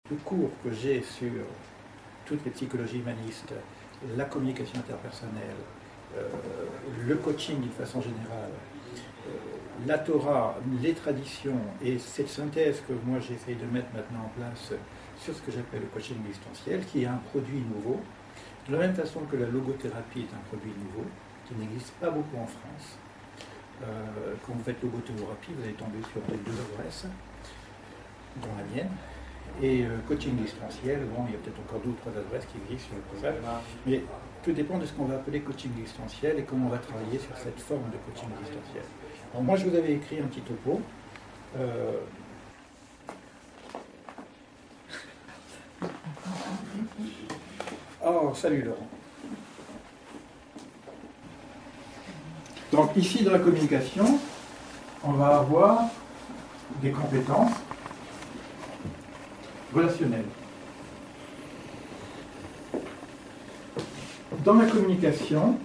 Le cours que j'ai sur toutes les psychologies humanistes, la communication interpersonnelle, le coaching d'une façon générale, la Torah, les traditions et cette synthèse que moi j'essaye de mettre maintenant en place sur ce que j'appelle le coaching existentiel, qui est un produit nouveau, de la même façon que la logothérapie est un produit nouveau, qui n'existe pas beaucoup en France. Quand vous faites logothérapie, vous allez tomber sur les deux adresses, dont la mienne. Et coaching existentiel, bon, il y a peut-être encore 2 ou 3 adresses qui existent sur le programme, mais tout dépend de ce qu'on va appeler coaching existentiel et comment on va travailler sur cette forme de coaching existentiel. Alors moi, je vous avais écrit un petit topo. Oh, salut Laurent. Donc ici, dans la communication, on va avoir des compétences relationnelles. Dans la communication,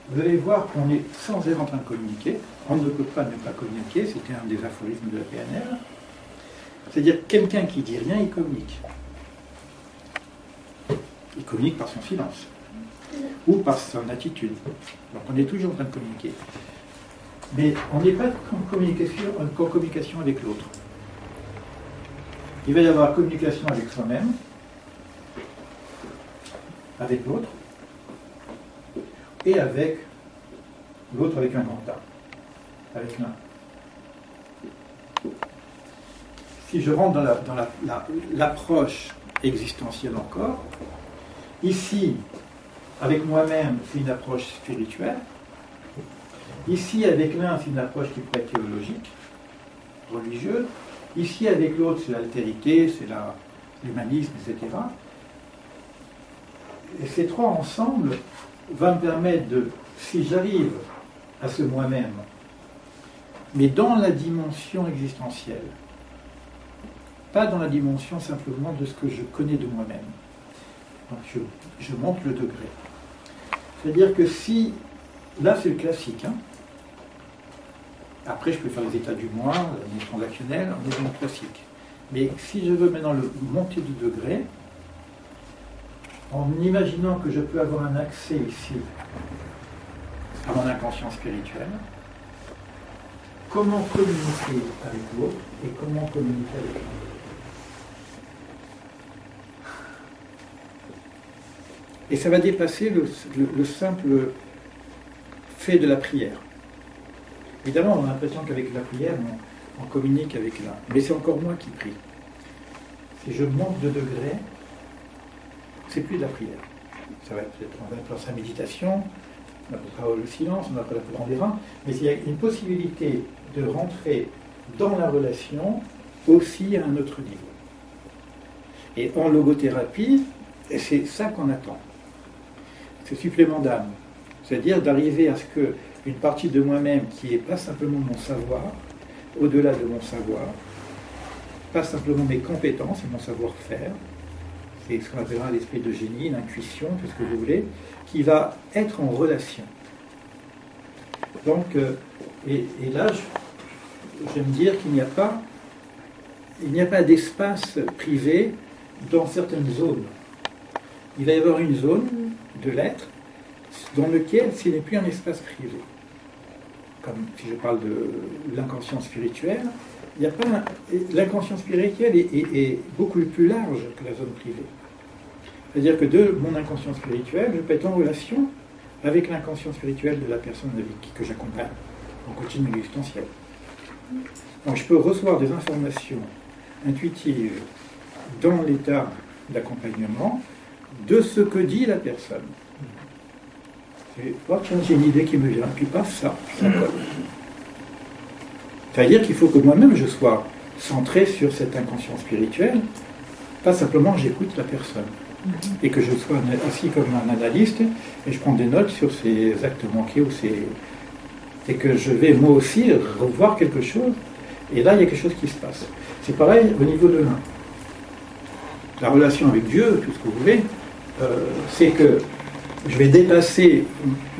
vous allez voir qu'on est sans être en train de communiquer. On ne peut pas ne pas communiquer, c'était un des aphorismes de la PNL. C'est-à-dire quelqu'un qui dit rien, il communique. Il communique par son silence ou par son attitude. Donc on est toujours en train de communiquer. Mais on n'est pas en communication avec l'autre. Il va y avoir communication avec soi-même, avec l'autre, et avec l'autre avec un grand A, avec l'un. Si je rentre dans l'approche existentielle encore, ici, avec moi-même, c'est une approche spirituelle. Ici, avec l'un, c'est une approche qui peut être théologique, religieuse. Ici, avec l'autre, c'est l'altérité, c'est l'humanisme, etc. Et ces trois ensemble vont me permettre de, si j'arrive à ce moi-même, mais dans la dimension existentielle, pas dans la dimension simplement de ce que je connais de moi-même. Donc je monte le degré. C'est-à-dire que si, là c'est le classique, hein. Après je peux faire les états du moi, les transactionnels, on est dans le classique. Mais si je veux maintenant le monter de degré, en imaginant que je peux avoir un accès ici à mon inconscient spirituel, comment communiquer avec l'autre et comment communiquer avec l'autre. Et ça va dépasser le simple fait de la prière. Évidemment, on a l'impression qu'avec la prière, on communique avec l'un. Mais c'est encore moi qui prie. Si je monte de degré, c'est plus de la prière. Ça va être, on va appeler ça méditation, on appelle ça le silence, on appelle ça des reins. Mais il y a une possibilité de rentrer dans la relation aussi à un autre niveau. Et en logothérapie, c'est ça qu'on attend. Ce supplément d'âme. C'est-à-dire d'arriver à ce que une partie de moi-même qui n'est pas simplement mon savoir, au-delà de mon savoir, pas simplement mes compétences et mon savoir-faire, c'est ce qu'on appellera l'esprit de génie, l'intuition, tout ce que vous voulez, qui va être en relation. Donc, et là, j'aime dire qu'il n'y a pas d'espace privé dans certaines zones. Il va y avoir une zone de l'être dans lequel ce n'est plus un espace privé. Comme si je parle de l'inconscient spirituel, il n'y a pas l'inconscient spirituel est beaucoup plus large que la zone privée. C'est-à-dire que de mon inconscient spirituel, je peux être en relation avec l'inconscient spirituel de la personne avec que j'accompagne en coaching existentiel. Donc je peux recevoir des informations intuitives dans l'état d'accompagnement de ce que dit la personne. J'ai une idée qui me vient, puis pas ça. C'est-à-dire qu'il faut que moi-même je sois centré sur cet inconscient spirituel, pas simplement j'écoute la personne. Et que je sois assis comme un analyste et je prends des notes sur ces actes manqués et que je vais moi aussi revoir quelque chose et là il y a quelque chose qui se passe. C'est pareil au niveau de l'un. La relation avec Dieu, tout ce que vous voulez, c'est que je vais dépasser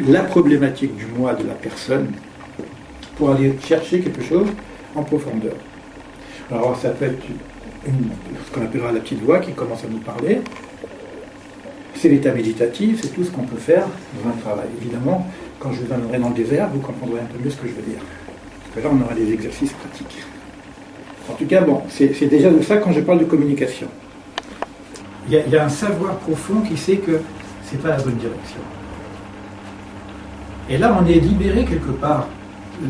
la problématique du moi de la personne pour aller chercher quelque chose en profondeur. Alors ça peut être ce qu'on appellera la petite voix qui commence à nous parler. C'est l'état méditatif, c'est tout ce qu'on peut faire dans un travail. Évidemment, quand je vous emmènerai dans le désert, vous comprendrez un peu mieux ce que je veux dire. Parce que là, on aura des exercices pratiques. En tout cas, bon, c'est déjà de ça quand je parle de communication. Il y a un savoir profond qui sait que c'est pas la bonne direction. Et là, on est libéré quelque part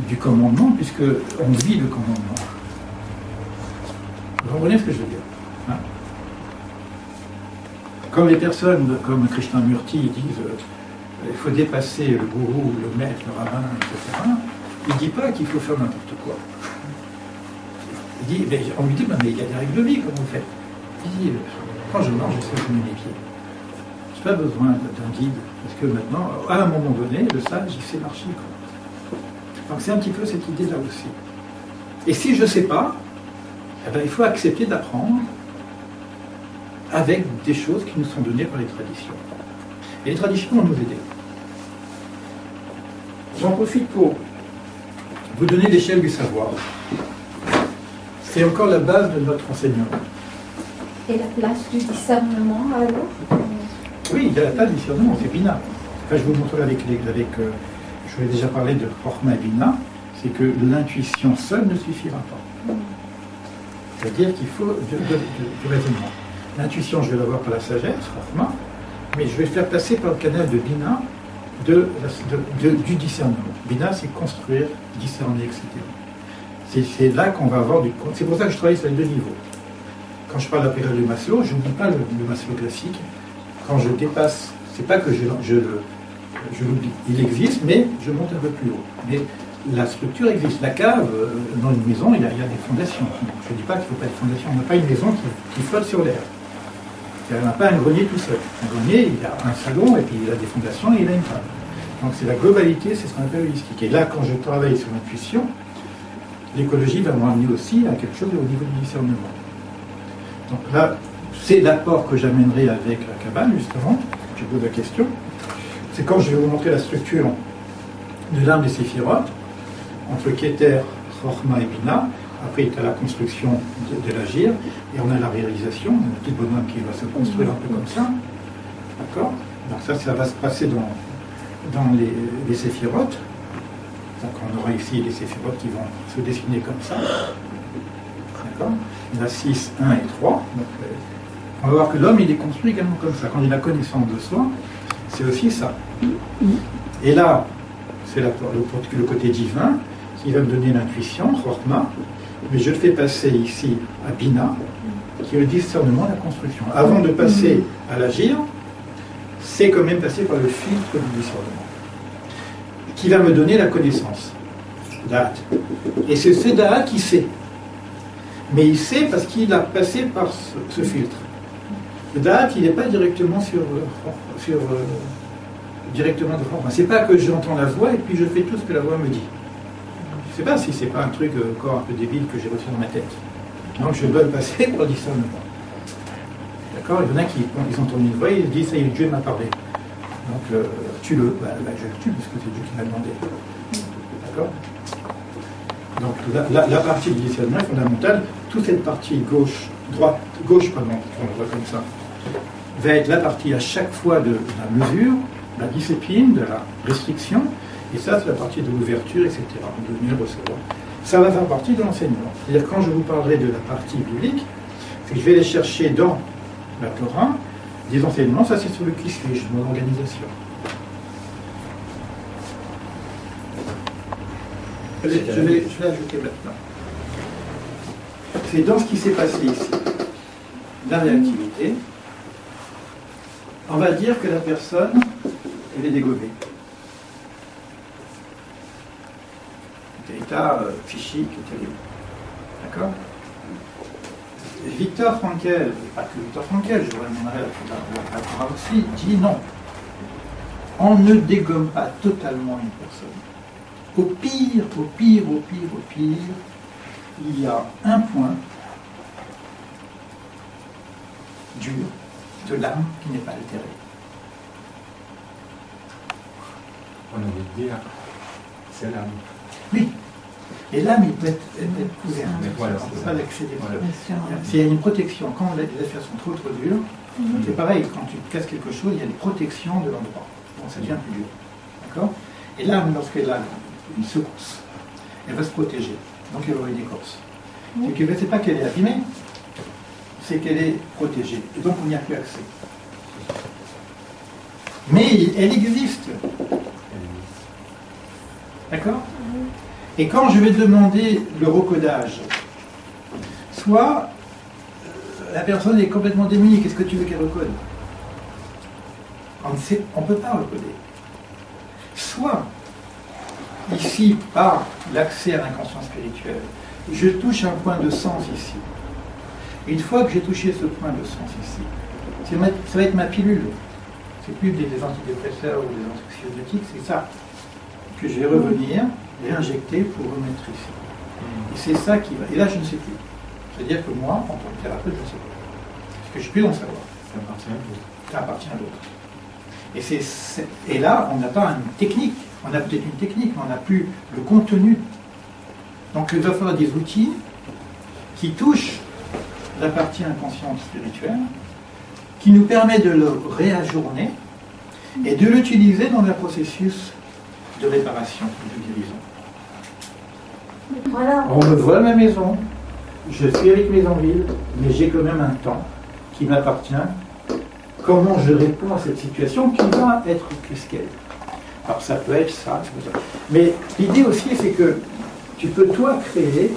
du commandement, puisque on vit le commandement. Vous comprenez ce que je veux dire, hein? Comme les personnes comme Krishnamurti disent il faut dépasser le gourou, le maître, le rabbin, etc. Il ne dit pas qu'il faut faire n'importe quoi. Il dit, on lui dit, mais il y a des règles de vie, comment vous faites? Il dit, quand je marche, je sais où mes pieds. Je n'ai pas besoin d'un guide, parce que maintenant, à un moment donné, le sage, il sait marcher, quoi. Donc c'est un petit peu cette idée-là aussi. Et si je ne sais pas, eh bien, il faut accepter d'apprendre avec des choses qui nous sont données par les traditions. Et les traditions vont nous aider. J'en profite pour vous donner l'échelle du savoir. C'est encore la base de notre enseignement. Et la place du discernement, alors? Oui, il y a la place du discernement, c'est Bina. Enfin, je vous montrerai je vous ai déjà parlé de Chokhma et Bina, c'est que l'intuition seule ne suffira pas. C'est-à-dire qu'il faut du raisonnement. L'intuition, je vais l'avoir par la sagesse, Chokhma, mais je vais faire passer par le canal de Bina du discernement. Bina, c'est construire, discerner, etc. C'est là qu'on va avoir du... C'est pour ça que je travaille sur les deux niveaux. Quand je parle de la pyramide de Maslow, je n'oublie pas le Maslow classique. Quand je dépasse, c'est pas que je l'oublie. Il existe, mais je monte un peu plus haut. Mais la structure existe. La cave, dans une maison, il y a des fondations. Je ne dis pas qu'il ne faut pas de fondations. On n'a pas une maison qui flotte sur l'air. On n'a pas un grenier tout seul. Un grenier, il y a un salon, et puis il a des fondations, et il a une table. Donc c'est la globalité, c'est ce qu'on appelle holistique. Et là, quand je travaille sur l'intuition, l'écologie va m'amener aussi à quelque chose au niveau du discernement. Donc là, c'est l'apport que j'amènerai avec la Kabbale, justement. Je pose la question. C'est quand je vais vous montrer la structure de l'arbre des séphirotes, entre Keter, Chokhma et Bina. Après, il y a la construction de l'agir, et on a la réalisation, un petit bonhomme qui va se construire un peu comme ça. D'accord? Donc ça va se passer dans les séphirotes. Donc on aura ici les séphirotes qui vont se dessiner comme ça. D'accord? Il y a 6, 1 et 3. Donc, on va voir que l'homme, il est construit également comme ça. Quand il a connaissance de soi, c'est aussi ça. Et là, c'est le côté divin qui va me donner l'intuition, Chokhma, mais je le fais passer ici à Bina, qui est le discernement, la construction. Avant de passer à l'agir, c'est quand même passer par le filtre du discernement, qui va me donner la connaissance, Da'at. Et c'est ce Da'at qui sait. Mais il sait parce qu'il a passé par ce filtre. Le Da'at, il n'est pas directement directement de forme. C'est pas que j'entends la voix et puis je fais tout ce que la voix me dit. Je ne sais pas si c'est pas un truc encore un peu débile que j'ai reçu dans ma tête. Donc je dois le passer pour le discernement. D'accord? Il y en a qui ils entendent une voix et ils se disent ça y est, Dieu m'a parlé. Donc tue-le. Je le tue parce que c'est Dieu qui m'a demandé. D'accord? Donc la partie du discernement est fondamentale. Toute cette partie gauche, pardon, on le voit comme ça, va être la partie à chaque fois de la mesure, de la discipline, de la restriction, et ça c'est la partie de l'ouverture, etc. De venir recevoir. Ça va faire partie de l'enseignement. C'est-à-dire quand je vous parlerai de la partie biblique, c'est que je vais aller chercher dans la Torah des enseignements, ça c'est sur le qui suis-je, mon organisation. Je vais ajouter maintenant. C'est dans ce qui s'est passé ici, la réactivité, on va dire que la personne, elle est dégommée. État psychique terrible. D'accord? Viktor Frankl, pas que Viktor Frankl, je reviendrai à la Torah aussi, dit non. On ne dégomme pas totalement une personne. Au pire, il y a un point dur de l'âme qui n'est pas altéré. On a envie de dire, c'est l'âme. Oui. Et l'âme, il peut être couverte. Voilà, On ne peut pas l'accéder. Voilà. S'il y a une protection, quand les affaires sont trop dures, c'est pareil, quand tu casses quelque chose, il y a des protections de l'endroit. Donc ça devient plus dur. D'accord? Et l'âme, lorsqu'elle a une secousse, elle va se protéger. Donc elle va avoir une écorce. C'est pas qu'elle est abîmée, c'est qu'elle est protégée. Et donc on n'y a plus accès. Mais elle existe. D'accord? Et quand je vais demander le recodage, soit la personne est complètement démunie, qu'est-ce que tu veux qu'elle recode? On ne peut pas recoder. Soit, ici, par l'accès à l'inconscient spirituel, je touche un point de sens ici. Une fois que j'ai touché ce point de sens ici, ça va être ma pilule. C'est plus des antidépresseurs ou des anxiolytiques, c'est ça que je vais revenir, réinjecter pour remettre ici. Et c'est ça qui va. Et là, je ne sais plus. C'est-à-dire que moi, en tant que thérapeute, je ne sais pas. Parce que je ne peux en savoir. Ça appartient à l'autre. Ça appartient à l'autre. Et là, on n'a pas une technique. On a peut-être une technique, mais on n'a plus le contenu. Donc, il va falloir des outils qui touchent la partie inconsciente spirituelle, qui nous permet de le réajourner et de l'utiliser dans le processus de réparation et de guérison. Voilà. On me voit à ma maison, je suis avec mes envies, mais j'ai quand même un temps qui m'appartient. Comment je réponds à cette situation qui va être qu'est-ce qu'elle est. Alors ça peut être ça, ça peut être ça. Mais l'idée aussi, c'est que tu peux toi créer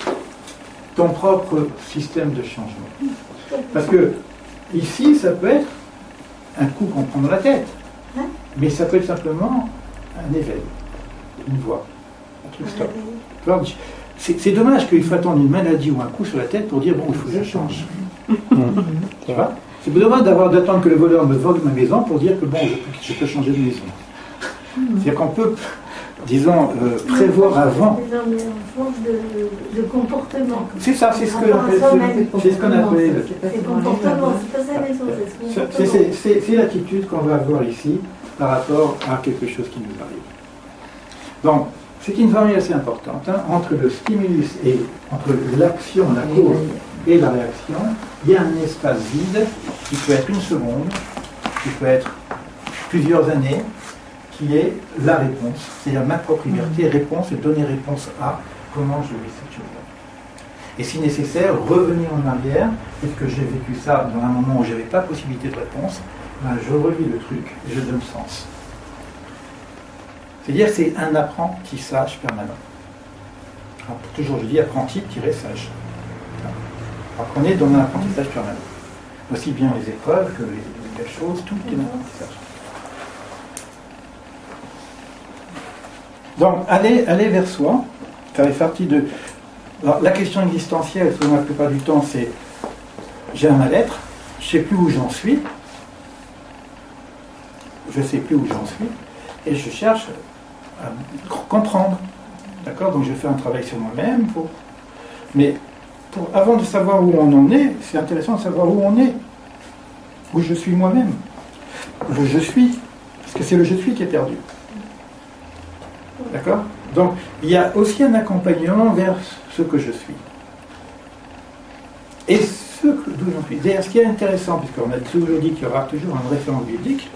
ton propre système de changement. Parce que ici, ça peut être un coup qu'on prend dans la tête, mais ça peut être simplement un éveil, une voix, un truc stop. C'est dommage qu'il faut attendre une maladie ou un coup sur la tête pour dire bon, il faut que je change. Tu vois? C'est dommage d'attendre que le voleur me vole ma maison pour dire que bon, je peux changer de maison. C'est-à-dire qu'on peut, disons, prévoir avant. De comportement. C'est ça, c'est ce qu'on appelle. C'est ce qu'on appelle. C'est comportement, c'est pas sa maison, c'est ce comportement. C'est l'attitude qu'on va avoir ici par rapport à quelque chose qui nous arrive. Donc, c'est une famille assez importante. Hein, entre le stimulus et entre l'action, la cause et la réaction, il y a un espace vide qui peut être une seconde, qui peut être plusieurs années, qui est la réponse, c'est-à-dire ma propre liberté, réponse et donner réponse à comment je vis cette chose-là. Et si nécessaire, revenir en arrière, est-ce que j'ai vécu ça dans un moment où je n'avais pas possibilité de réponse, ben je relis le truc et je donne sens. C'est-à-dire c'est un apprentissage permanent. Alors, toujours je dis apprenti-sage. Alors qu'on est dans un apprentissage permanent. Aussi bien les épreuves que les belles choses, tout est un apprentissage. Donc, aller vers soi, ça fait partie de... Alors, la question existentielle, souvent la plupart du temps, c'est j'ai un mal-être, je ne sais plus où j'en suis, et je cherche à comprendre. D'accord? Donc, je fais un travail sur moi-même. Mais avant de savoir où on en est, c'est intéressant de savoir où on est, où je suis moi-même, où je suis, parce que c'est le je suis qui est perdu. D'accord? Donc, il y a aussi un accompagnement vers ce que je suis. Et d'où j'en suis. D'ailleurs, ce qui est intéressant, puisqu'on a toujours dit qu'il y aura toujours une référence biblique,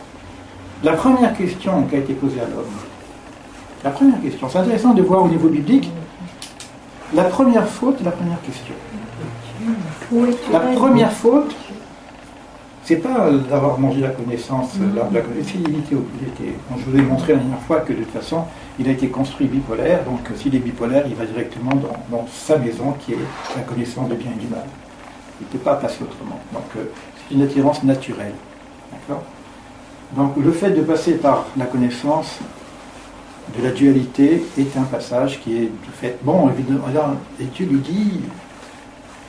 la première question qui a été posée à l'homme, la première question, c'est intéressant de voir au niveau biblique, la première faute, la première question. La première faute, c'est pas d'avoir mangé la connaissance, je vous ai montré la dernière fois que de toute façon, il a été construit bipolaire, donc s'il est bipolaire, il va directement dans sa maison qui est la connaissance du bien et du mal. Il ne peut pas passer autrement. Donc c'est une attirance naturelle. D'accord? Donc le fait de passer par la connaissance de la dualité est un passage qui est du fait. Bon, évidemment, et tu lui dis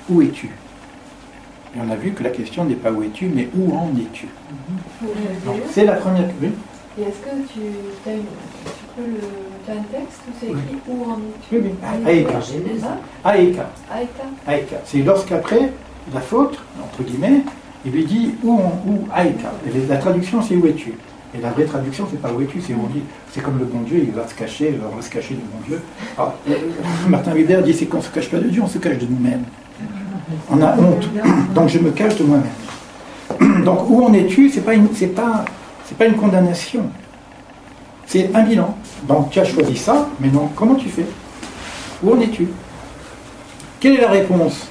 où es-tu? Et on a vu que la question n'est pas où es-tu, mais où en es-tu? C'est la première. Oui. Et est-ce que tu as un texte où c'est écrit où en es-tu? Oui, oui. Aïka. Aïka. C'est lorsqu'après la faute, entre guillemets, il lui dit où Aïka. La traduction c'est où es-tu? Et la vraie traduction, c'est pas où es-tu, c'est où on dit. C'est comme le bon Dieu, il va se cacher, on va se cacher du bon Dieu. Alors, Martin Buber dit c'est qu'on ne se cache pas de Dieu, on se cache de nous-mêmes. On a honte, donc je me cache de moi-même. Donc où en es-tu, c'est pas une condamnation, c'est un bilan. Donc tu as choisi ça, mais non, comment tu fais? Où en es-tu? Quelle est la réponse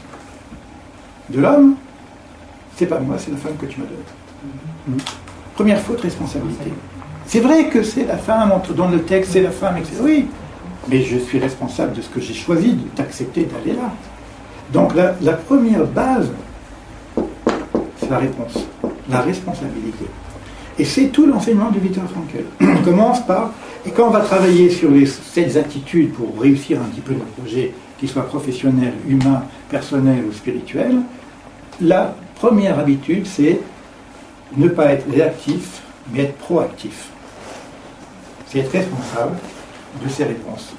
de l'homme? C'est pas moi, c'est la femme que tu m'as donnée. Première faute, responsabilité. C'est vrai que c'est la femme, dans le texte c'est la femme, etc. Oui, mais je suis responsable de ce que j'ai choisi, d'accepter d'aller là. Donc la première base, c'est la réponse, la responsabilité. Et c'est tout l'enseignement de Viktor Frankl. On commence par, et quand on va travailler sur ces attitudes pour réussir un petit peu le projet, qu'il soit professionnel, humain, personnel ou spirituel, la première habitude, c'est ne pas être réactif, mais être proactif. C'est être responsable de ses réponses.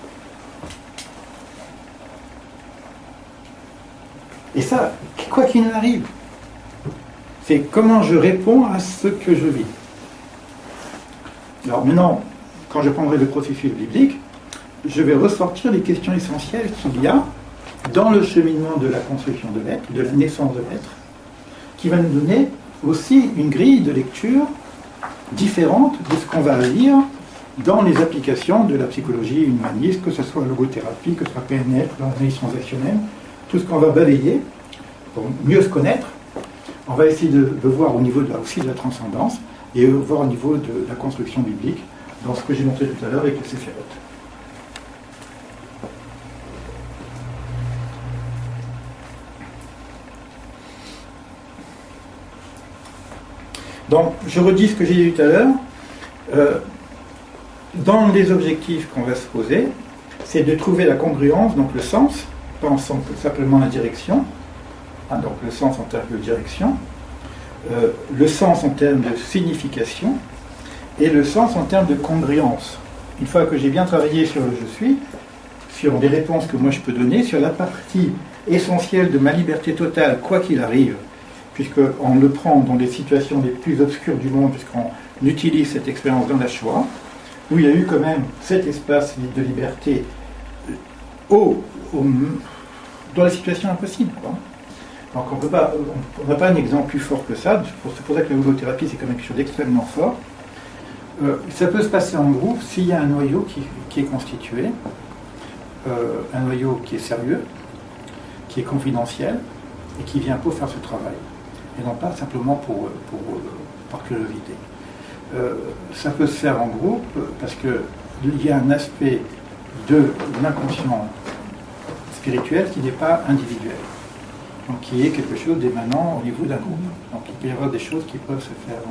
Et ça, quoi qu'il en arrive, c'est comment je réponds à ce que je vis. Alors maintenant, quand je prendrai le processus biblique, je vais ressortir les questions essentielles qu'il y a dans le cheminement de la construction de l'être, de la naissance de l'être, qui va nous donner aussi une grille de lecture différente de ce qu'on va lire dans les applications de la psychologie humaniste, que ce soit la logothérapie, que ce soit PNL, l'analyse transactionnelle, tout ce qu'on va balayer pour mieux se connaître. On va essayer de voir au niveau aussi de la transcendance et voir au niveau de la construction biblique dans ce que j'ai montré tout à l'heure avec les séphirotes. Donc, je redis ce que j'ai dit tout à l'heure. Dans les objectifs qu'on va se poser, c'est de trouver la congruence, donc le sens, pas simplement la direction, donc le sens en termes de direction, le sens en termes de signification, et le sens en termes de congruence. Une fois que j'ai bien travaillé sur le je suis, sur les réponses que moi je peux donner, sur la partie essentielle de ma liberté totale, quoi qu'il arrive, puisqu'on le prend dans les situations les plus obscures du monde, puisqu'on utilise cette expérience dans la Shoah, où il y a eu quand même cet espace de liberté dans la situation impossible, quoi. Donc on n'a pas un exemple plus fort que ça, c'est pour ça que la logothérapie c'est quand même quelque chose d'extrêmement fort. Ça peut se passer en groupe s'il y a un noyau qui est constitué, un noyau qui est sérieux, qui est confidentiel, et qui vient pour faire ce travail, et non pas simplement par curiosité. Ça peut se faire en groupe parce qu'il y a un aspect de l'inconscient spirituel qui n'est pas individuel, donc qui est quelque chose d'émanant au niveau d'un groupe. Donc il peut y avoir des choses qui peuvent se faire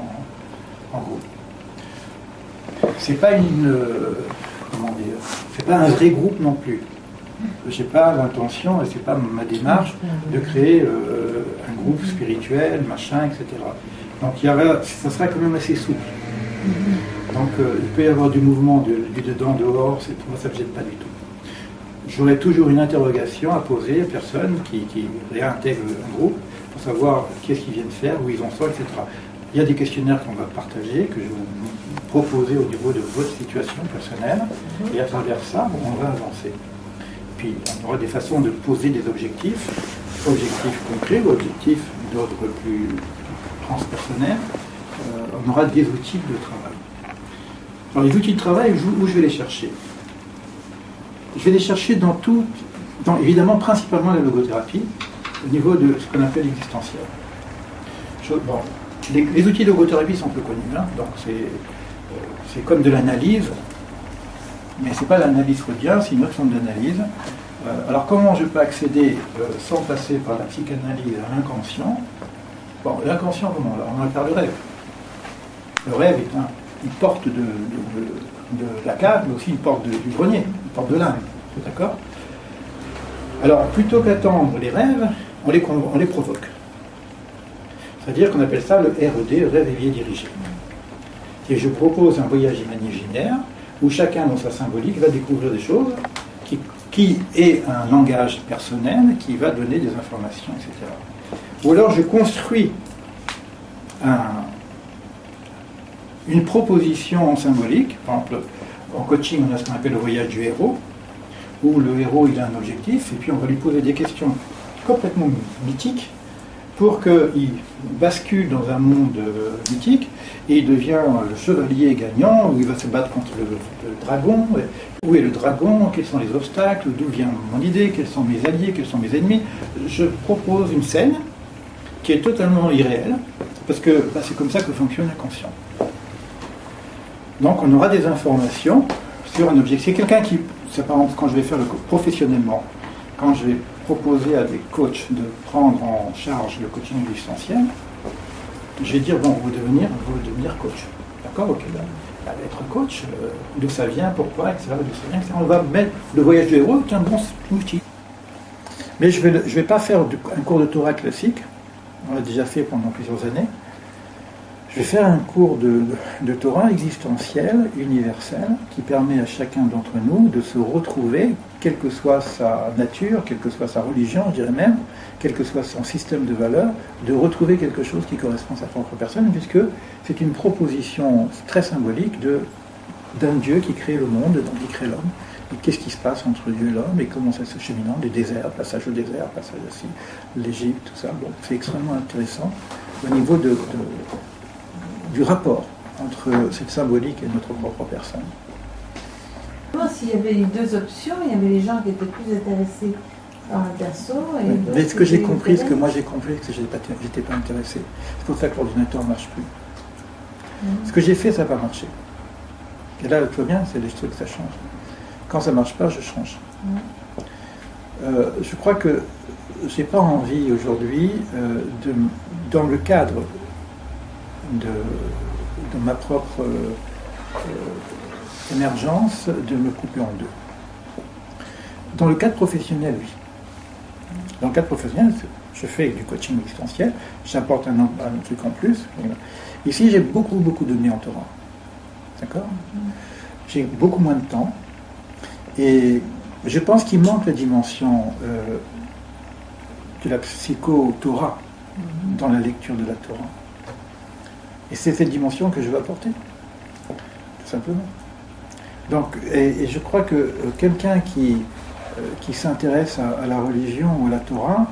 en groupe. C'est pas c'est pas un vrai groupe non plus. J'ai pas l'intention, et c'est pas ma démarche, de créer un groupe spirituel, machin, etc. Donc ça sera quand même assez souple. Donc il peut y avoir du mouvement du dedans, dehors, moi ça ne me gêne pas du tout. J'aurai toujours une interrogation à poser aux personnes qui réintègrent un groupe pour savoir qu'est-ce qu'ils viennent faire, où ils en sont, etc. Il y a des questionnaires qu'on va partager, que je vais vous proposer au niveau de votre situation personnelle, et à travers ça, on va avancer. Puis on aura des façons de poser des objectifs concrets ou objectifs d'ordre plus transpersonnel. On aura des outils de travail. Alors les outils de travail, où je vais les chercher? Je vais les chercher évidemment principalement la logothérapie, au niveau de ce qu'on appelle l'existentiel. Bon, les outils de logothérapie sont peu connus, hein, donc c'est comme de l'analyse, mais c'est pas l'analyse freudienne, c'est une autre forme d'analyse. Alors comment je peux accéder sans passer par la psychanalyse à l'inconscient? Bon, l'inconscient, comment? Alors, on parle de rêve. Le rêve est une porte de la cave, mais aussi une porte du grenier, une porte de l'âme. D'accord? Alors, plutôt qu'attendre les rêves, on les provoque. C'est-à-dire qu'on appelle ça le RED, rêve éveillé dirigé. Et je propose un voyage imaginaire où chacun, dans sa symbolique, va découvrir des choses qui est un langage personnel qui va donner des informations, etc. Ou alors je construis une proposition symbolique. Par exemple, en coaching, on a ce qu'on appelle le voyage du héros, où le héros il a un objectif, et puis on va lui poser des questions complètement mythiques pour qu'il bascule dans un monde mythique et il devient le chevalier gagnant, où il va se battre contre le dragon. Où est le dragon? Quels sont les obstacles? D'où vient mon idée? Quels sont mes alliés? Quels sont mes ennemis? Je propose une scène qui est totalement irréelle, parce que c'est comme ça que fonctionne l'inconscient. Donc on aura des informations sur un objectif. C'est quelqu'un qui, par exemple, quand je vais faire professionnellement, quand je vais proposer à des coachs de prendre en charge le coaching existentiel, je vais dire, bon, vous devenir coach. D'accord? Ok, être coach, d'où ça vient, pourquoi, etc. D'où ça vient, etc. On va mettre le voyage du héros, c'est un bon outil. Mais je vais pas faire un cours de Torah classique, on l'a déjà fait pendant plusieurs années. Je vais faire un cours de Torah existentiel, universel, qui permet à chacun d'entre nous de se retrouver, quelle que soit sa nature, quelle que soit sa religion, je dirais même, quel que soit son système de valeurs, de retrouver quelque chose qui correspond à sa propre personne, puisque c'est une proposition très symbolique d'un Dieu qui crée le monde, qui crée l'homme. Et qu'est-ce qui se passe entre Dieu et l'homme, et comment ça se cheminant, des déserts, passage au désert, passage aussi, l'Égypte, tout ça. Bon, c'est extrêmement intéressant au niveau du rapport entre cette symbolique et notre propre personne. S'il y avait les deux options, il y avait les gens qui étaient plus intéressés par un perso. Mais ce que j'ai compris, ce que moi j'ai compris, c'est que j'étais pas intéressé. C'est pour ça que l'ordinateur ne marche plus. Ce que j'ai fait, ça n'a pas marché. Et là, tout va bien, c'est les trucs, ça change. Quand ça ne marche pas, je change. Je crois que j'ai pas envie aujourd'hui, dans le cadre de ma propre émergence, de me couper en deux. Dans le cadre professionnel, oui. Dans le cadre professionnel, je fais du coaching existentiel, j'apporte un truc en plus. Ici, j'ai beaucoup de mentorat. D'accord? J'ai beaucoup moins de temps. Et je pense qu'il manque la dimension de la psycho-Torah dans la lecture de la Torah. Et c'est cette dimension que je veux apporter, tout simplement. Donc, et je crois que quelqu'un qui s'intéresse à la religion ou à la Torah,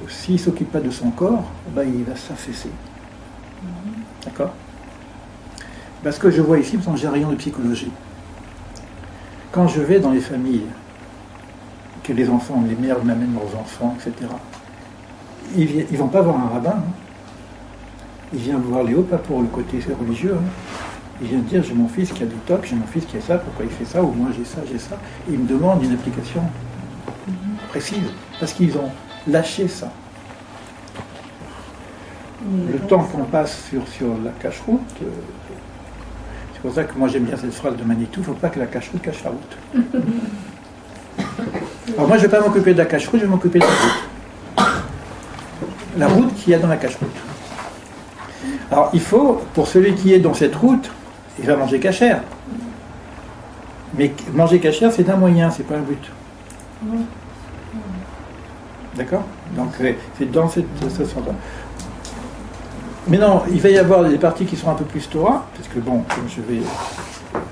s'il ne s'occupe pas de son corps, il va s'affaisser. D'accord? Parce que je vois ici, parce que j'ai rien de psychologie. Quand je vais dans les familles, que les enfants, les mères m'amènent leurs enfants, etc., ils ne vont pas voir un rabbin. Il vient voir Léo, pas pour le côté religieux. Il vient dire, j'ai mon fils qui a des tocs, j'ai mon fils qui a ça, pourquoi il fait ça, ou moi j'ai ça. Et il me demande une application précise, parce qu'ils ont lâché ça. Le temps qu'on passe sur la cache-route, c'est pour ça que moi j'aime bien cette phrase de Manitou, il ne faut pas que la cache-route cache la route. Alors moi je ne vais pas m'occuper de la cache-route, je vais m'occuper de la route. La route qu'il y a dans la cache-route. Alors il faut, pour celui qui est dans cette route, il va manger cachère. Mais manger cachère, c'est un moyen, c'est pas un but. D'accord? Donc c'est dans ce sens-là. Mais non, il va y avoir des parties qui sont un peu plus Torah, parce que bon, comme je vais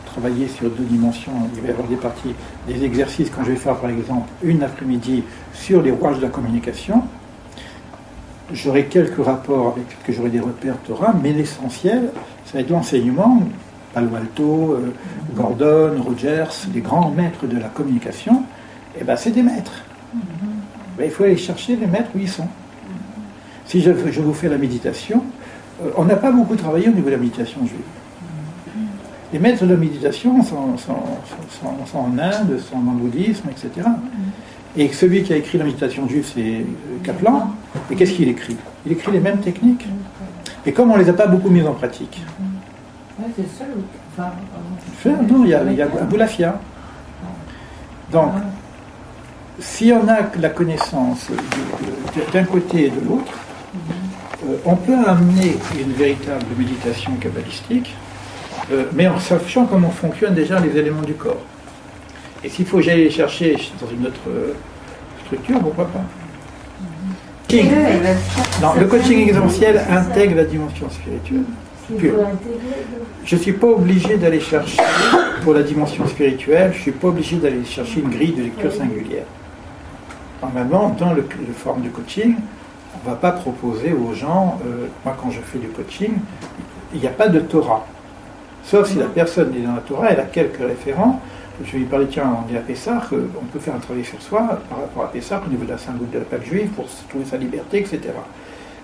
travailler sur deux dimensions, il va y avoir des parties, des exercices, quand je vais faire par exemple une après-midi sur les rouages de la communication, j'aurai quelques rapports avec, que j'aurai des repères Torah, mais l'essentiel, ça va être l'enseignement. Palo Alto, Gordon, Rogers, les grands maîtres de la communication, c'est des maîtres. Il faut aller chercher les maîtres où ils sont. Si je vous fais la méditation, on n'a pas beaucoup travaillé au niveau de la méditation juive. Les maîtres de la méditation sont en Inde, sont dans le bouddhisme, etc. Et celui qui a écrit la méditation juive, c'est Kaplan. Et qu'est-ce qu'il écrit? Il écrit les mêmes techniques. Et comme on ne les a pas beaucoup mises en pratique. C'est seul. Non, il y a Aboulafia. Donc, si on a la connaissance d'un côté et de l'autre, on peut amener une véritable méditation kabbalistique, mais en sachant comment fonctionnent déjà les éléments du corps. Et s'il faut que j'aille les chercher dans une autre structure, pourquoi pas? Non, le coaching existentiel intègre la dimension spirituelle. pure. Je ne suis pas obligé d'aller chercher, pour la dimension spirituelle, je ne suis pas obligé d'aller chercher une grille de lecture singulière. Normalement, dans le forme du coaching, on ne va pas proposer aux gens, moi quand je fais du coaching, il n'y a pas de Torah. Sauf si la personne est dans la Torah, elle a quelques référents. Je vais lui parler, tiens, on est à Pessah, on peut faire un travail sur soi par rapport à Pessah au niveau de la symbole de la Pâque juive pour trouver sa liberté, etc.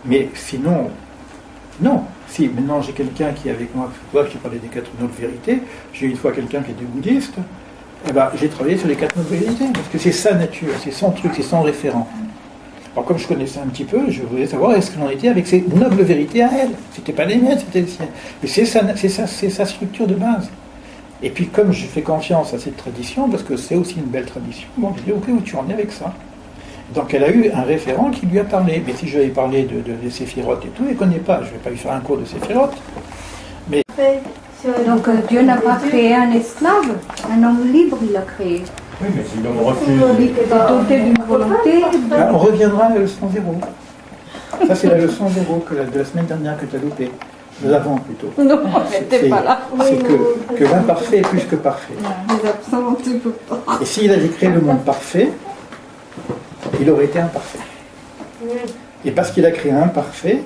Mais sinon, non. Si maintenant j'ai quelqu'un qui est avec moi, je t'ai parlé des 4 nobles vérités, j'ai une fois quelqu'un qui était bouddhiste, eh ben, j'ai travaillé sur les 4 nobles vérités, parce que c'est sa nature, c'est son truc, c'est son référent. Alors comme je connaissais un petit peu, je voulais savoir est-ce qu'elle en était avec ses nobles vérités à elle. C'était pas les miennes, c'était les siennes. Mais c'est sa structure de base. Et puis comme je fais confiance à cette tradition, parce que c'est aussi une belle tradition, bon, je dis ok, où tu en es avec ça? Donc elle a eu un référent qui lui a parlé. Mais si je lui avais parlé de séphirotes et tout, elle ne connaît pas. Je ne vais pas lui faire un cours de séphirotes. Mais... Donc Dieu n'a pas créé un esclave, un homme libre il l'a créé. Oui, mais si l'homme refuse... Il était doté d'une volonté. Là, on reviendra à la leçon 0. Ça c'est la leçon 0 de la semaine dernière que tu as loupée. De l'avant plutôt. Non, j'étais pas là. C'est que l'imparfait est plus que parfait. Les absents, tu peux pas. Et s'il avait créé le monde parfait, il aurait été imparfait. Et parce qu'il a créé imparfait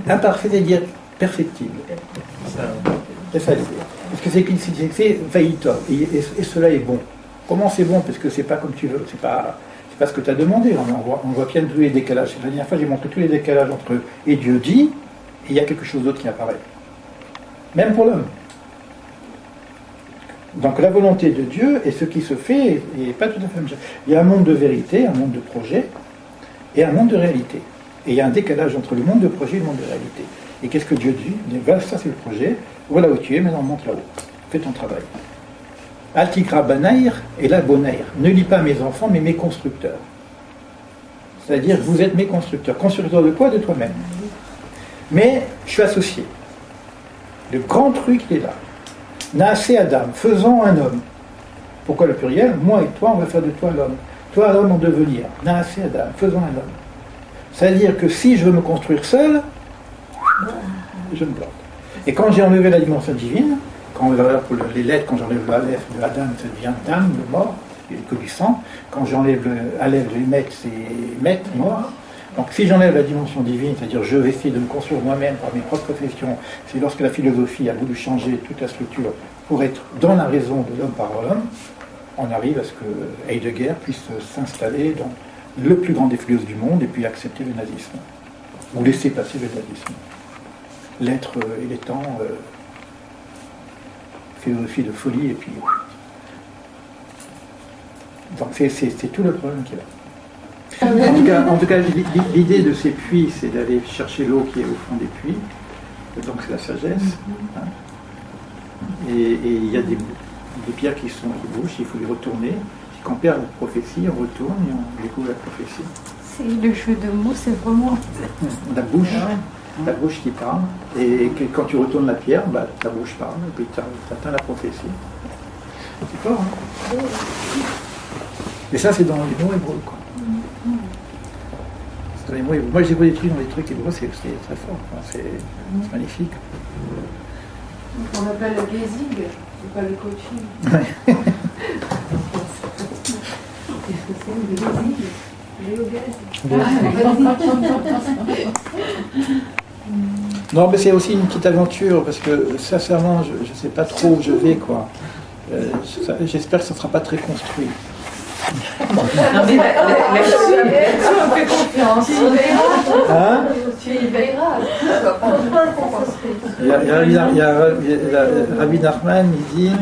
c'est-à-dire perfectible. C'est ça l'idée. Parce que c'est faillitable. Et cela est bon. Comment c'est bon? Parce que c'est pas comme tu veux. C'est pas ce que tu as demandé. On voit bien tous les décalages. La dernière fois, j'ai montré tous les décalages entre et Dieu dit, et il y a quelque chose d'autre qui apparaît. Même pour l'homme. Donc la volonté de Dieu et ce qui se fait n'est pas tout à fait la même chose. Il y a un monde de vérité, un monde de projet, et un monde de réalité. Et il y a un décalage entre le monde de projet et le monde de réalité. Et qu'est-ce que Dieu dit? Il dit, voilà, ça c'est le projet, voilà où tu es, maintenant monte là-haut. Fais ton travail. Altikra banaïr et la bonaïr. Ne lis pas mes enfants, mais mes constructeurs. C'est-à-dire, vous êtes mes constructeurs. Constructeurs de quoi? De toi-même. Mais je suis associé. Le grand truc, il est là. Naasé Adam, faisons un homme. Pourquoi le pluriel? Moi et toi, on va faire de toi l'homme. Toi, l'homme en devenir. Naasé Adam, faisons un homme. C'est-à-dire que si je veux me construire seul, je me plante. Et quand j'ai enlevé la dimension divine, quand les lettres, quand j'enlève l'Aleph de Adam, ça devient Dam, le mort, il n'y a que du sang. Quand j'enlève l'Aleph de Met, c'est Met, mort. Donc si j'enlève la dimension divine, c'est-à-dire je vais essayer de me construire moi-même par mes propres réflexions, c'est lorsque la philosophie a voulu changer toute la structure pour être dans la raison de l'homme par l'homme, on arrive à ce que Heidegger puisse s'installer dans le plus grand des philosophes du monde et puis accepter le nazisme, ou laisser passer le nazisme. L'être et les temps, philosophie de folie, et puis... Donc c'est tout le problème qu'il y a. En tout cas, l'idée de ces puits, c'est d'aller chercher l'eau qui est au fond des puits. Donc c'est la sagesse. Hein. Et il y a des pierres qui bougent, il faut les retourner. Quand on perd la prophétie, on retourne et on découvre la prophétie. C'est le jeu de mots, c'est vraiment... La bouche qui parle. Et quand tu retournes la pierre, bah, ta bouche parle, et puis tu atteins la prophétie. C'est fort, hein. Et ça, c'est dans les mots hébreux, quoi. Dans les mots hébreux. Moi, j'ai vu des trucs dans les trucs hébreux, c'est très fort. Enfin, c'est magnifique. On appelle le gazing, c'est pas le coaching. Non, mais c'est aussi une petite aventure, parce que sincèrement, je ne sais pas trop où je vais, quoi. J'espère que ça ne sera pas très construit. Non, mais on fait confiance. Hein? Tu y veilleras. Il y a Rabbi Nachman, il dit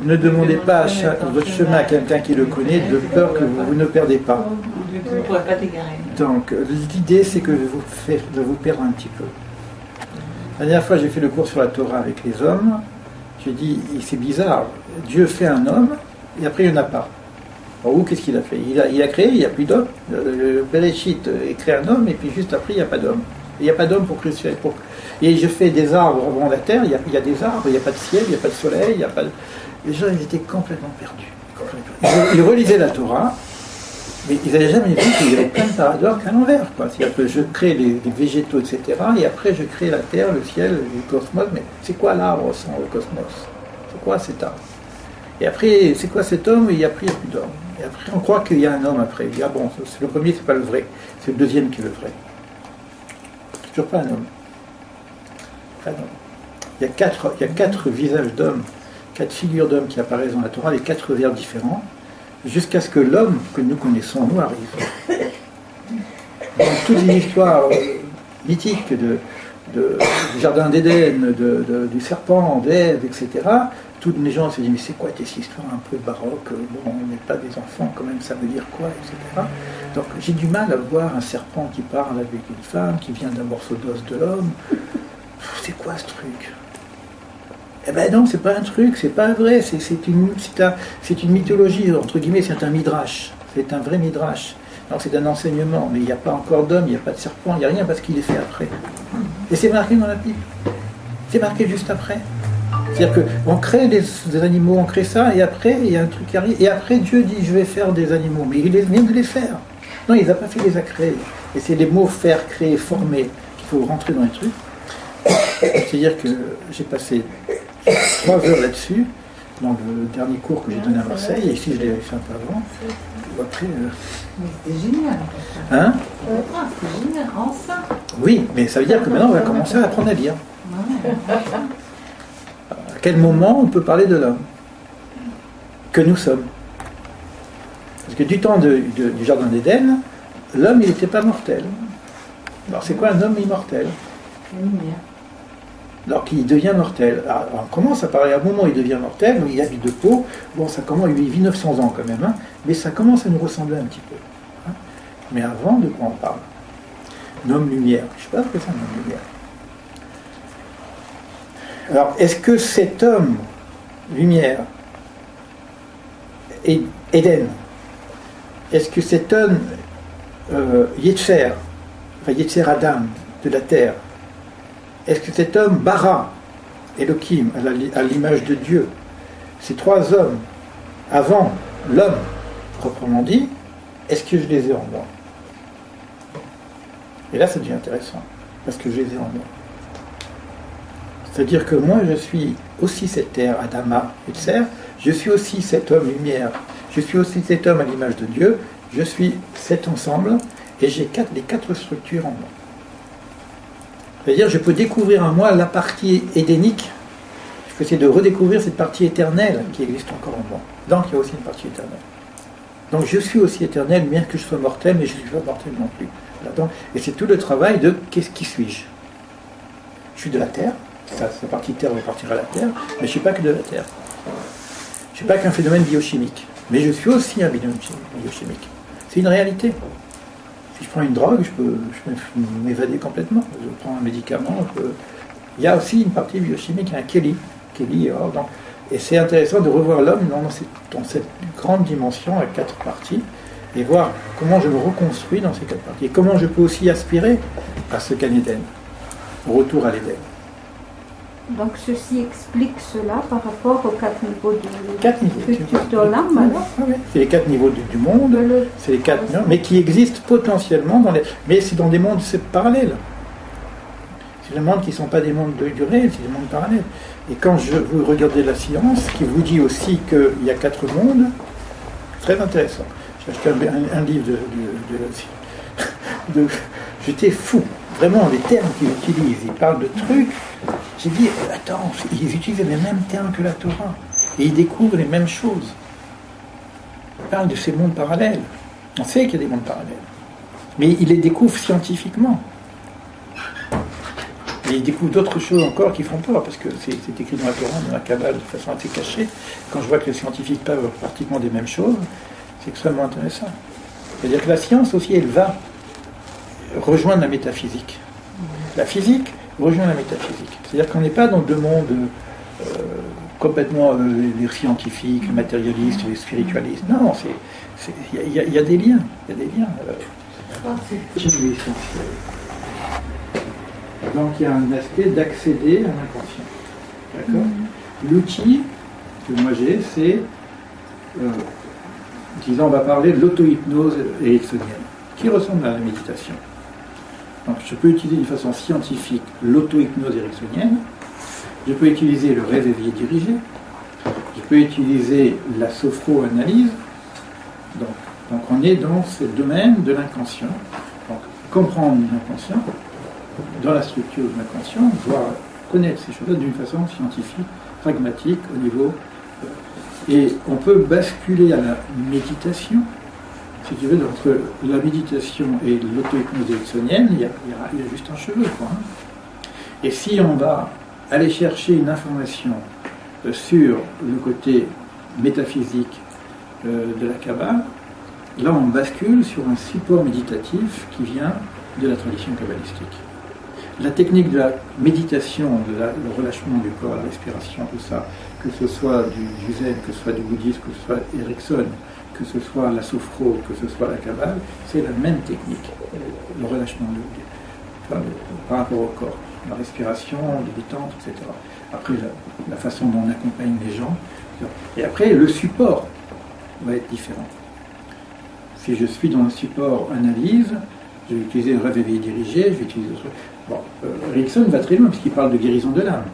ne demandez pas votre chemin à quelqu'un qui le connaît, de peur que vous ne perdez pas. Vous ne pourrez pas t'égarer. Donc l'idée c'est que de vous perdre un petit peu. La dernière fois j'ai fait le cours sur la Torah avec les hommes, j'ai dit c'est bizarre, Dieu fait un homme et après il n'y en a pas. Ou qu'est-ce qu'il a fait? Il a créé, il n'y a plus d'homme. Le Bereshit crée un homme et puis juste après il n'y a pas d'homme. Il n'y a pas d'homme pour créer. Et je fais des arbres avant la terre, il y a des arbres, il n'y a pas de ciel, il n'y a pas de soleil, il n'y a pas de... Les gens ils étaient complètement perdus. Ils relisaient la Torah Mais ils n'avaient jamais vu qu'il y avait plein de paradoxes à l'envers. C'est-à-dire que je crée les végétaux, etc. Et après, je crée la Terre, le ciel, le cosmos. Mais c'est quoi l'arbre sans le cosmos? C'est quoi cet arbre? Et après, c'est quoi cet homme? Et après, il n'y a plus d'homme. Et après, on croit qu'il y a un homme après. Il dit, ah bon, le premier, c'est pas le vrai. C'est le deuxième qui est le vrai. Toujours pas un homme. Pas un homme. Il y a quatre visages d'hommes, 4 figures d'hommes qui apparaissent dans la Torah, les 4 vers différents, jusqu'à ce que l'homme que nous connaissons nous arrive. Dans toutes les histoires mythiques du jardin d'Éden, du serpent, d'Ève, etc., tous les gens se disent, mais c'est quoi tes histoires un peu baroques? Bon, on n'est pas des enfants, quand même, ça veut dire quoi, etc. Donc j'ai du mal à voir un serpent qui parle avec une femme, qui vient d'un morceau d'os de l'homme. C'est quoi ce truc? Eh ben non, c'est pas un truc, c'est pas vrai, c'est une mythologie, entre guillemets, c'est un midrash, c'est un vrai midrash. Donc c'est un enseignement, mais il n'y a pas encore d'homme, il n'y a pas de serpent, il n'y a rien parce qu'il est fait après. Et c'est marqué dans la Bible. C'est marqué juste après. C'est-à-dire qu'on crée des animaux, on crée ça, et après, il y a un truc qui arrive, et après Dieu dit, je vais faire des animaux, mais il vient de les faire. Non, il n'a pas fait, il les a créés. Et c'est les mots faire, créer, former, qu'il faut rentrer dans les trucs. C'est-à-dire que j'ai passé 3 heures là-dessus, dans le dernier cours que j'ai donné à Marseille, et ici je l'avais fait un peu avant. Après, Mais c'était génial. Hein? C'était génial, enfin. Oui, mais ça veut dire que maintenant on va commencer à apprendre à lire. Ouais. À quel moment on peut parler de l'homme que nous sommes? Parce que du temps du jardin d'Éden, l'homme il n'était pas mortel. Alors c'est quoi un homme immortel? La lumière. Alors qu'il devient mortel. Alors, on commence à parler à un moment où il devient mortel, où il habite de peau. Bon, ça commence, il vit 900 ans quand même, hein, mais ça commence à nous ressembler un petit peu. Hein. Mais avant, de quoi on parle? Un homme lumière. Je ne sais pas ce que c'est un homme lumière. Alors, est-ce que cet homme lumière est Éden? Est-ce que cet homme Yetzer, enfin Yetzer Adam, de la terre, est-ce que cet homme Bara, Elohim, à l'image de Dieu, ces 3 hommes, avant l'homme, proprement dit, est-ce que je les ai en moi? Et là, ça devient intéressant, parce que je les ai en moi. C'est-à-dire que moi, je suis aussi cette terre, Adama, Yetzer, je suis aussi cet homme lumière, je suis aussi cet homme à l'image de Dieu, je suis cet ensemble, et j'ai les 4 structures en moi. C'est-à-dire, je peux découvrir en moi la partie édénique. Je peux essayer de redécouvrir cette partie éternelle qui existe encore en moi. Donc, il y a aussi une partie éternelle. Donc, je suis aussi éternel, bien que je sois mortel, mais je ne suis pas mortel non plus. Là-dedans. Et c'est tout le travail de qui suis-je? Je suis de la terre. Ça, la partie terre repartira à la terre. Mais je ne suis pas que de la terre. Je ne suis pas qu'un phénomène biochimique. Mais je suis aussi un biochimique. C'est une réalité. Si je prends une drogue, je peux m'évader complètement. Je prends un médicament, il y a aussi une partie biochimique, un Kelly. Et c'est intéressant de revoir l'homme dans cette grande dimension à 4 parties et voir comment je me reconstruis dans ces 4 parties. Et comment je peux aussi aspirer à ce Gan Eden, au retour à l'Éden. Donc ceci explique cela par rapport aux 4 niveaux du 4 niveaux. futur de l'âme, alors. C'est les 4 niveaux du monde, c'est les 4 niveaux, mais qui existent potentiellement mais c'est dans des mondes parallèles. C'est des mondes qui ne sont pas des mondes du réel, c'est des mondes parallèles. Et quand vous regardez la science, qui vous dit aussi qu'il y a 4 mondes, très intéressant. J'ai acheté un livre j'étais fou. Vraiment, les termes qu'ils utilisent, ils parlent de trucs. J'ai dit, attends, ils utilisent les mêmes termes que la Torah. Et ils découvrent les mêmes choses. Ils parlent de ces mondes parallèles. On sait qu'il y a des mondes parallèles. Mais ils les découvrent scientifiquement. Et ils découvrent d'autres choses encore qui font peur, parce que c'est écrit dans la Torah, dans la Kabbale, de façon assez cachée. Quand je vois que les scientifiques parlent pratiquement des mêmes choses, c'est extrêmement intéressant. C'est-à-dire que la science aussi, elle va rejoindre la métaphysique. La physique rejoint la métaphysique. C'est-à-dire qu'on n'est pas dans 2 mondes complètement les scientifiques, les matérialistes, les spiritualistes. Non, il y a des liens. Il y a des liens. Donc il y a un aspect d'accéder à l'inconscient. D'accord ? L'outil que moi j'ai, c'est disant on va parler de l'auto-hypnose ericksonienne, qui ressemble à la méditation. Donc je peux utiliser d'une façon scientifique l'auto-hypnose ericksonienne, je peux utiliser le rêve éveillé dirigé, je peux utiliser la sophro-analyse. Donc on est dans ce domaine de l'inconscient. Donc comprendre l'inconscient, dans la structure de l'inconscient, voire connaître ces choses-là d'une façon scientifique, pragmatique, au niveau... Et on peut basculer à la méditation. Si tu veux, entre la méditation et l'auto-hypnose ericksonienne, il y a juste un cheveu, quoi. Et si on va aller chercher une information sur le côté métaphysique de la Kabbale, là on bascule sur un support méditatif qui vient de la tradition kabbalistique. La technique de la méditation, le relâchement du corps, la respiration, tout ça, que ce soit du zen, que ce soit du bouddhisme, que ce soit Erickson, que ce soit la sophro, que ce soit la Kabbale, c'est la même technique, le relâchement par rapport au corps, la respiration, les détentes, etc. Après, la façon dont on accompagne les gens. Et après, le support va être différent. Si je suis dans un support analyse, je vais utiliser le rêve éveillé dirigé, je vais utiliser... Bon, Erickson va très loin, puisqu'il parle de guérison de l'âme.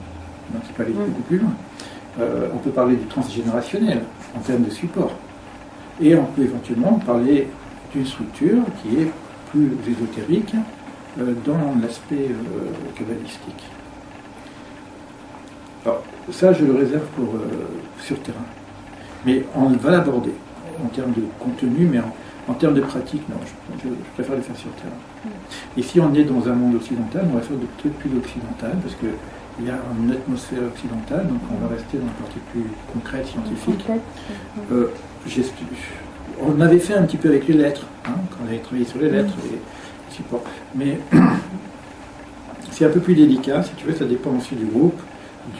Donc il peut aller beaucoup plus loin. On peut parler du transgénérationnel, en termes de support. Et on peut éventuellement parler d'une structure qui est plus ésotérique dans l'aspect kabbalistique. Alors, ça, je le réserve pour sur terrain. Mais on va l'aborder en termes de contenu, mais en termes de pratique, non, je préfère le faire sur terrain. Et si on est dans un monde occidental, on va faire des trucs plus occidentaux, parce qu'il y a une atmosphère occidentale, donc on va rester dans une partie plus concrète, scientifique. On avait fait un petit peu avec les lettres, quand on avait travaillé sur les lettres, les supports. Mais c'est un peu plus délicat, si tu veux, ça dépend aussi du groupe,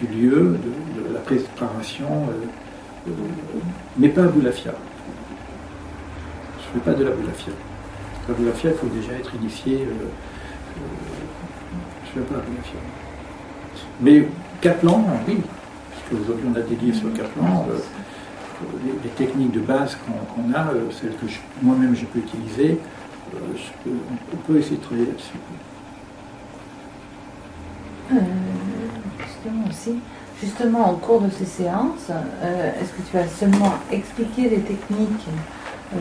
du lieu, de la préparation, mais pas à Boulafia. Je ne fais pas de la Boulafia. La Boulafia, il faut déjà être initié. Je ne fais pas la Boulafia. Mais Kaplan, oui, parce qu'aujourd'hui on a des livres sur Kaplan, les techniques de base qu'on a, celles que moi-même je peux utiliser, on peut essayer de travailler là-dessus. Justement, au cours de ces séances, est-ce que tu vas seulement expliquer les techniques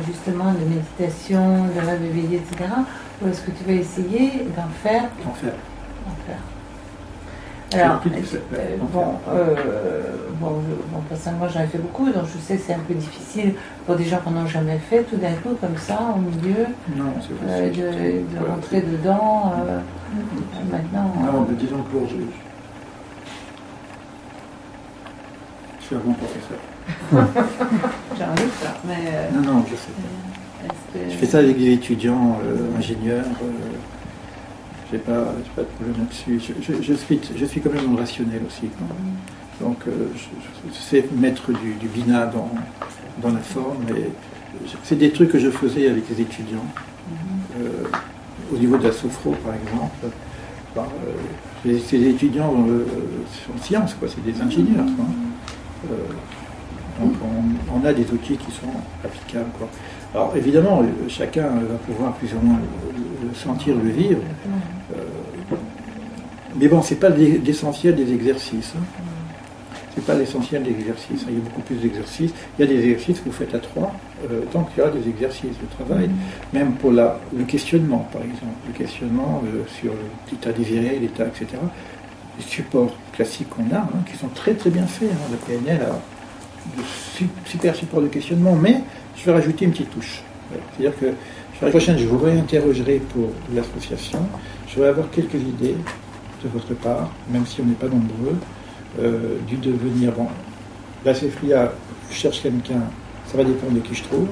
justement de méditation, de rêve éveillé, etc. Ou est-ce que tu vas essayer d'en faire? Alors, personnellement j'en ai fait beaucoup, donc je sais que c'est un peu difficile pour des gens qui n'en ont jamais fait, tout d'un coup comme ça, au milieu, de rentrer dedans, maintenant... Non, mais disons que je suis un bon professeur. J'en ai ça, mais... Non, je sais. Je fais ça avec des étudiants, ingénieurs. J'ai pas de problème là-dessus. Je suis quand même dans le rationnel aussi. Donc, je sais mettre du bina dans la forme. C'est des trucs que je faisais avec les étudiants. Au niveau de la sophro, par exemple. Ces étudiants en sciences, quoi. C'est des ingénieurs. Donc, on a des outils qui sont applicables, quoi. Alors, évidemment, chacun va pouvoir plus ou moins le sentir, le vivre. Mais bon, c'est pas l'essentiel des exercices. C'est pas l'essentiel des exercices. Il y a beaucoup plus d'exercices. Il y a des exercices que vous faites à 3, tant qu'il y a des exercices de travail, même pour le questionnement, par exemple. Le questionnement sur l'état désiré, l'état, etc. Les supports classiques qu'on a, qui sont très très bien faits. La PNL a de super supports de questionnement, mais je vais rajouter une petite touche. C'est-à-dire que la prochaine, je vous réinterrogerai pour l'association. Je vais avoir quelques idées de votre part, même si on n'est pas nombreux, du devenir. Bon, la CFLIA cherche quelqu'un, ça va dépendre de qui je trouve.